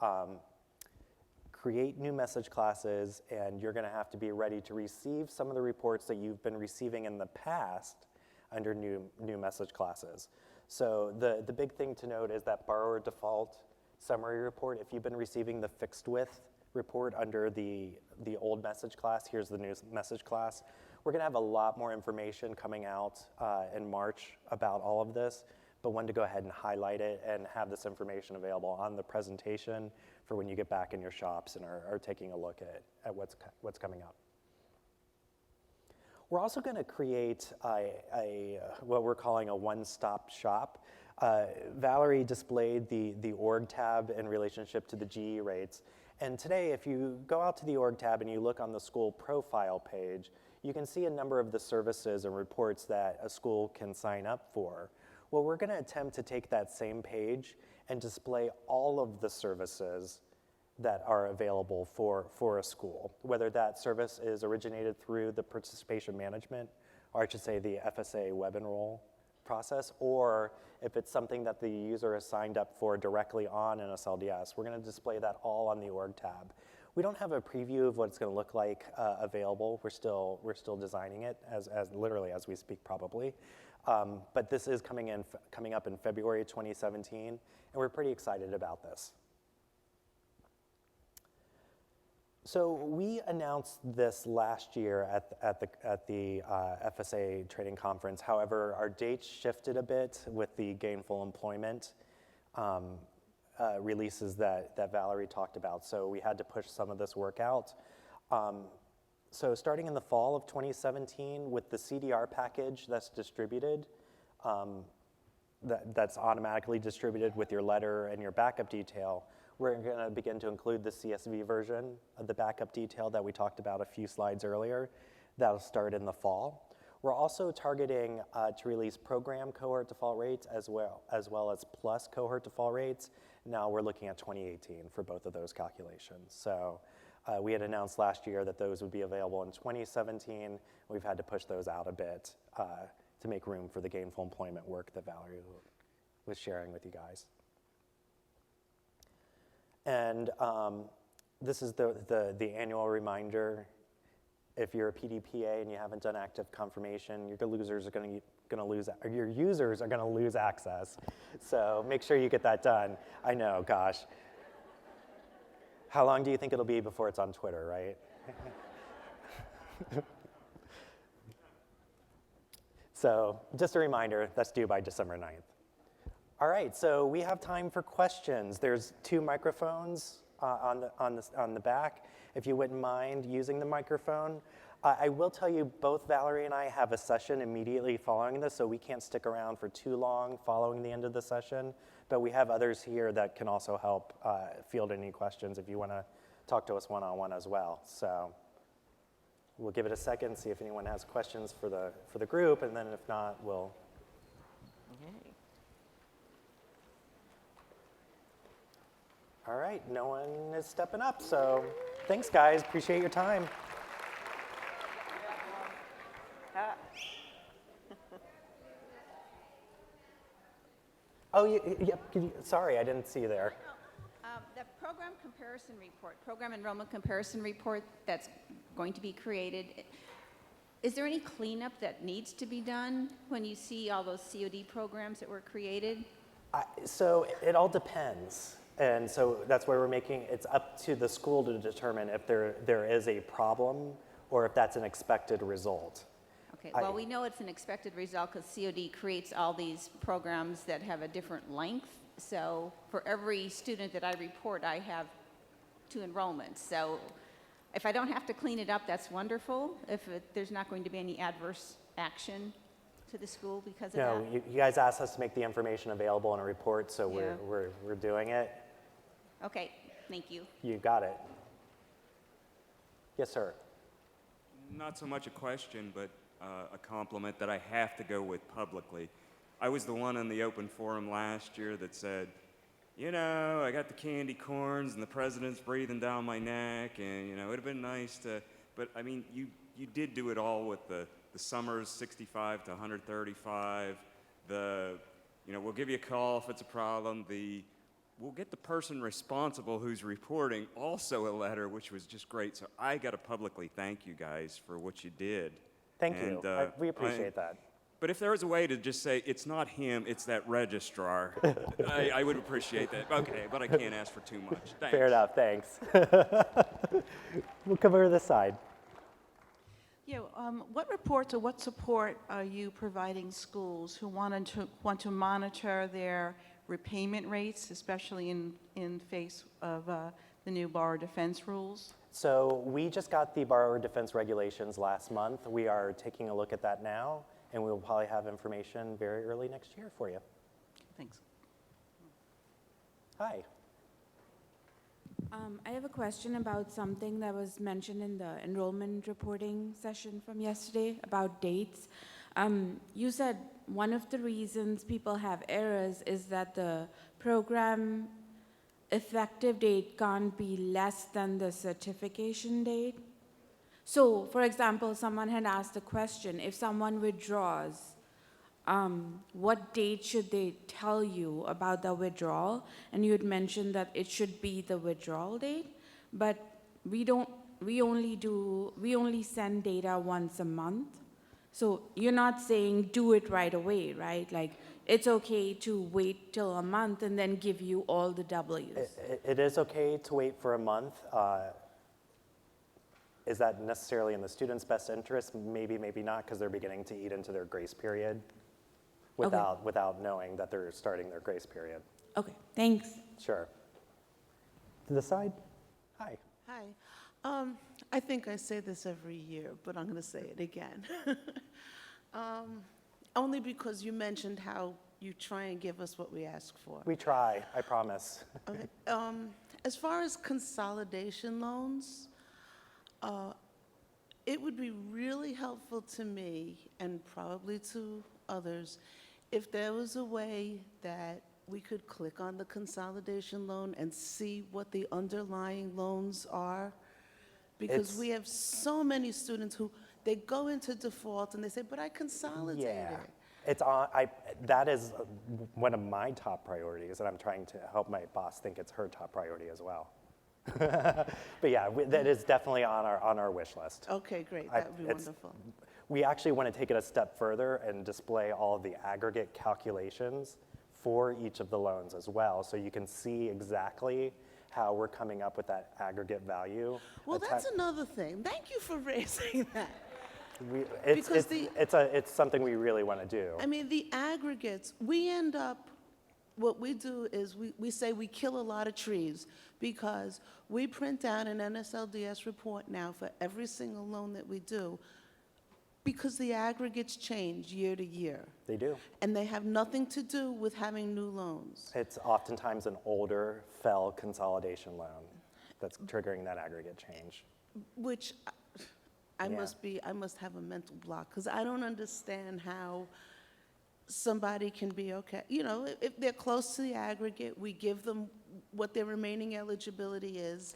create new message classes, and you're going to have to be ready to receive some of the reports that you've been receiving in the past under new message classes. So the big thing to note is that borrower default summary report. If you've been receiving the fixed width report under the old message class, here's the new message class. We're gonna have a lot more information coming out in March about all of this, but wanted to go ahead and highlight it and have this information available on the presentation for when you get back in your shops and are taking a look at what's coming up. We're also going to create what we're calling a one-stop shop. Valerie displayed the org tab in relationship to the GE rates. And today, if you go out to the org tab and you look on the school profile page, you can see a number of the services and reports that a school can sign up for. Well, we're going to attempt to take that same page and display all of the services that are available for a school, whether that service is originated through the participation management, or I should say the FSA web enroll process, or if it's something that the user has signed up for directly on NSLDS. We're going to display that all on the org tab. We don't have a preview of what it's going to look like available. We're still designing it as literally as we speak, probably. But this is coming up in February 2017, and we're pretty excited about this. So we announced this last year at the FSA Training Conference. However, our dates shifted a bit with the gainful employment releases that Valerie talked about. So we had to push some of this work out. So starting in the fall of 2017 with the CDR package that's distributed, that's automatically distributed with your letter and your backup detail, we're going to begin to include the CSV version of the backup detail that we talked about a few slides earlier. That'll start in the fall. We're also targeting to release program cohort default rates as well as plus cohort default rates. Now we're looking at 2018 for both of those calculations. So we had announced last year that those would be available in 2017. We've had to push those out a bit to make room for the gainful employment work that Valerie was sharing with you guys. And this is the annual reminder. If you're a PDPA and you haven't done active confirmation, your users are going to lose access. So make sure you get that done. I know, gosh. How long do you think it'll be before it's on Twitter, right? So just a reminder, that's due by December 9th. All right, so we have time for questions. There's 2 microphones on the back. If you wouldn't mind using the microphone. I will tell you, both Valerie and I have a session immediately following this, so we can't stick around for too long following the end of the session. But we have others here that can also help field any questions if you want to talk to us one-on-one as well. So we'll give it a second, see if anyone has questions for the group, and then if not, we'll. Okay. All right, no one is stepping up, so thanks, guys. Appreciate your time. Oh, yeah, sorry, I didn't see you there. The program enrollment comparison report that's going to be created, is there any cleanup that needs to be done when you see all those COD programs that were created? So it all depends. And so that's why it's up to the school to determine if there is a problem or if that's an expected result. Okay, well, we know it's an expected result because COD creates all these programs that have a different length. So for every student that I report, I have 2 enrollments. So if I don't have to clean it up, that's wonderful. If there's not going to be any adverse action to the school because of that. No, you guys asked us to make the information available in a report, so Yeah. we're doing it. Okay, thank you. You got it. Yes, sir. Not so much a question, but a compliment that I have to go with publicly. I was the one in the open forum last year that said, you know, I got the candy corns and the president's breathing down my neck, and, you know, it would have been nice to, but I mean, you did do it all with the summers 65 to 135, you know, we'll give you a call if it's a problem, we'll get the person responsible who's reporting also a letter, which was just great. So I got to publicly thank you guys for what you did. Thank you. We appreciate that. But if there was a way to just say, it's not him, it's that registrar, I would appreciate that. Okay, but I can't ask for too much. Thanks. Fair enough, thanks. We'll come over to this side. Yeah, what reports or what support are you providing schools who want to monitor their repayment rates, especially in face of the new borrower defense rules? So we just got the borrower defense regulations last month. We are taking a look at that now, and we will probably have information very early next year for you. Thanks. Hi. I have a question about something that was mentioned in the enrollment reporting session from yesterday about dates. You said one of the reasons people have errors is that the program effective date can't be less than the certification date. So, for example, someone had asked the question, if someone withdraws, what date should they tell you about the withdrawal? And you had mentioned that it should be the withdrawal date, but we only send data once a month. So you're not saying do it right away, right? Like, it's okay to wait till a month and then give you all the W's. It is okay to wait for a month. Is that necessarily in the student's best interest? Maybe, maybe not, because they're beginning to eat into their grace period without knowing that they're starting their grace period. Okay, thanks. Sure. To the side. Hi. Hi. I think I say this every year, but I'm going to say it again. Only because you mentioned how you try and give us what we ask for. We try, I promise. Okay. As far as consolidation loans, it would be really helpful to me, and probably to others, if there was a way that we could click on the consolidation loan and see what the underlying loans are. Because It's- we have so many students who, they go into default and they say, but I consolidated. Yeah, it's on, that is one of my top priorities, and I'm trying to help my boss think it's her top priority as well. But yeah, that is definitely on our wish list. Okay, great, I- that would be it's- wonderful. We actually want to take it a step further and display all of the aggregate calculations for each of the loans as well, so you can see exactly how we're coming up with that aggregate value. Well, that's another thing. Thank you for raising that. It's, because the- it's something we really want to do. I mean, the aggregates, we end up, what we do is we say we kill a lot of trees because we print out an NSLDS report now for every single loan that we do because the aggregates change year to year. They do. And they have nothing to do with having new loans. It's oftentimes an older FEL consolidation loan that's triggering that aggregate change. Which I Yeah. I must have a mental block, because I don't understand how somebody can be okay. You know, if they're close to the aggregate, we give them what their remaining eligibility is,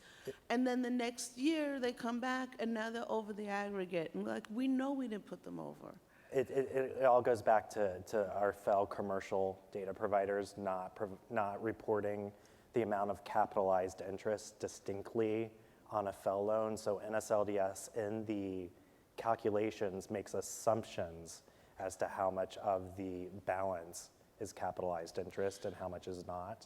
and then the next year they come back and now they're over the aggregate, and we're like, we know we didn't put them over. It all goes back to our FEL commercial data providers not reporting the amount of capitalized interest distinctly on a FEL loan. So NSLDS in the calculations makes assumptions as to how much of the balance is capitalized interest and how much is not.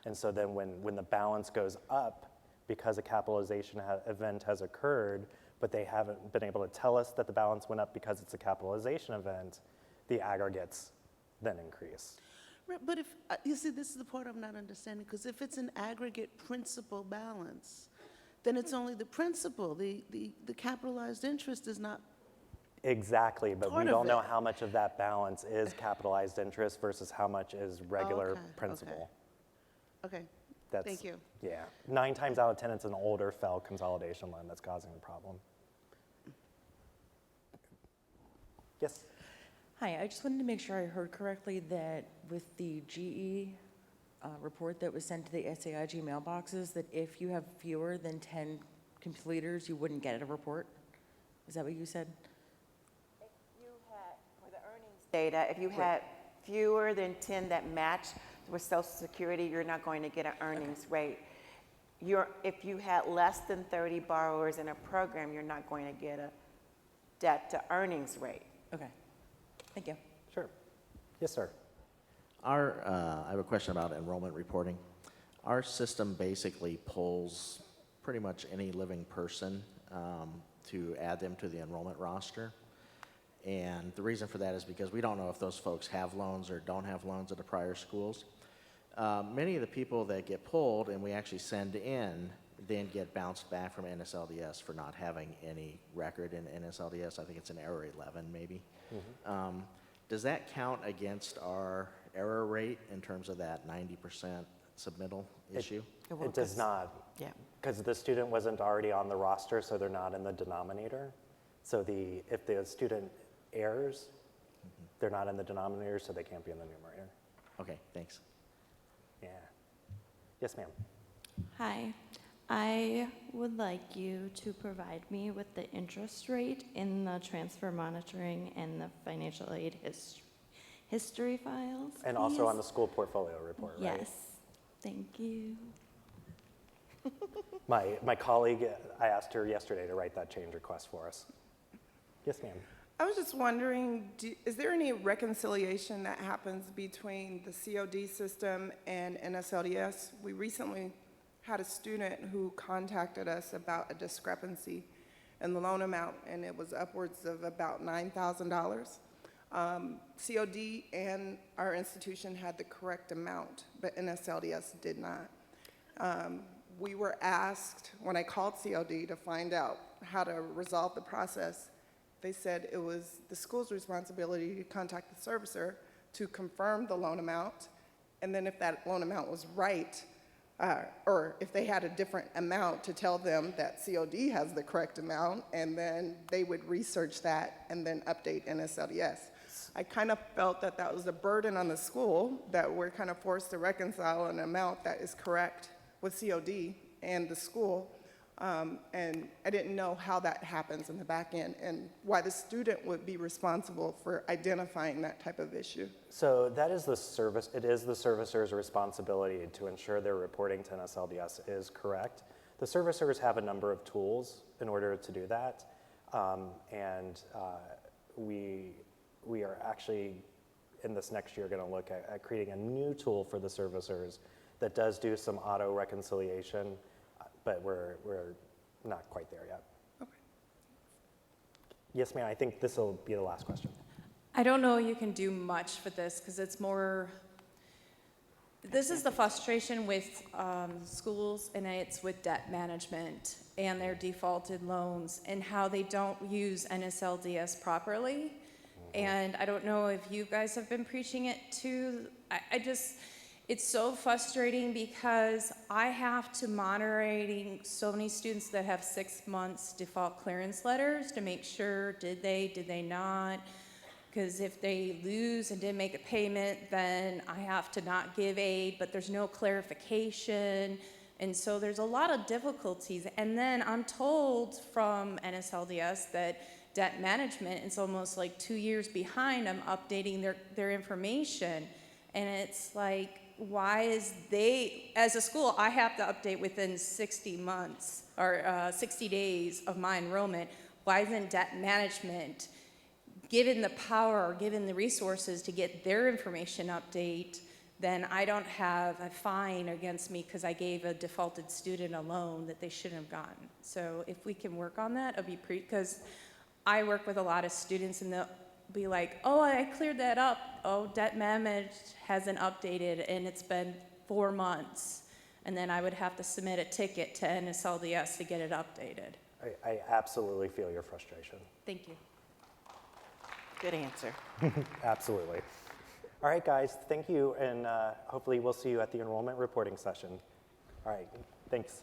And so then when the balance goes up because a capitalization event has occurred, but they haven't been able to tell us that the balance went up because it's a capitalization event, the aggregates then increase. Right, but if, you see, this is the part I'm not understanding, because if it's an aggregate principal balance, then it's only the principal. The capitalized interest is not. Exactly, but we Part of don't know it. how much of that balance is capitalized interest versus how much is regular Okay, principal. Okay, That's, thank you. Yeah, 9 times out of 10, it's an older FEL consolidation loan that's causing the problem. Yes? Hi, I just wanted to make sure I heard correctly that with the GE report that was sent to the SAIG mailboxes, that if you have fewer than 10 completers, you wouldn't get a report? Is that what you said? If you had, for the earnings data, if you had fewer than 10 that match with Social Security, you're not going to get an earnings rate. If you had less than 30 borrowers in a program, you're not going to get a debt to earnings rate. Okay, thank you. Sure. Yes, sir. I have a question about enrollment reporting. Our system basically pulls pretty much any living person to add them to the enrollment roster. And the reason for that is because we don't know if those folks have loans or don't have loans at the prior schools. Many of the people that get pulled and we actually send in then get bounced back from NSLDS for not having any record in NSLDS. I think it's an error 11 maybe. Mm-hmm. Does that count against our error rate in terms of that 90% submittal issue? It does not. Yeah. Because the student wasn't already on the roster, so they're not in the denominator. So if the student errors, they're not in the denominator, so they can't be in the numerator. Okay, thanks. Yeah. Yes, ma'am. Hi, I would like you to provide me with the interest rate in the transfer monitoring and the financial aid history files, And also on please. the school portfolio report, right? Yes, thank you. My colleague, I asked her yesterday to write that change request for us. Yes, ma'am. I was just wondering, is there any reconciliation that happens between the COD system and NSLDS? We recently had a student who contacted us about a discrepancy in the loan amount, and it was upwards of about $9,000. COD and our institution had the correct amount, but NSLDS did not. we were asked, when I called COD to find out how to resolve the process, they said it was the school's responsibility to contact the servicer to confirm the loan amount, and then if that loan amount was right, or if they had a different amount, to tell them that COD has the correct amount, and then they would research that and then update NSLDS. I kind of felt that that was a burden on the school, that we're kind of forced to reconcile an amount that is correct with COD and the school. And I didn't know how that happens in the back end and why the student would be responsible for identifying that type of issue. So that is the service, it is the servicer's responsibility to ensure their reporting to NSLDS is correct. The servicers have a number of tools in order to do that. We are actually, in this next year, going to look at creating a new tool for the servicers that does do some auto reconciliation, but we're not quite there yet. Okay. Yes, ma'am, I think this will be the last question. I don't know you can do much for this because it's more, this is the frustration with schools, and it's with debt management and their defaulted loans and how they don't use NSLDS properly. And I don't know if you guys have been preaching it too. It's so frustrating because I have to moderating so many students that have 6 months default clearance letters to make sure, did they not? Because if they lose and didn't make a payment, then I have to not give aid, but there's no clarification. And so there's a lot of difficulties. And then I'm told from NSLDS that debt management is almost like 2 years behind. I'm updating their information. And it's like, why is as a school, I have to update within 60 months or 60 days of my enrollment. Why isn't debt management given the power or given the resources to get their information update? Then I don't have a fine against me because I gave a defaulted student a loan that they shouldn't have gotten. So if we can work on that, it'll be because I work with a lot of students and they'll be like, oh, I cleared that up. Oh, debt management hasn't updated and it's been 4 months. And then I would have to submit a ticket to NSLDS to get it updated. I absolutely feel your frustration. Thank you. Good answer. Absolutely. All right, guys, thank you, and hopefully we'll see you at the enrollment reporting session. All right, thanks.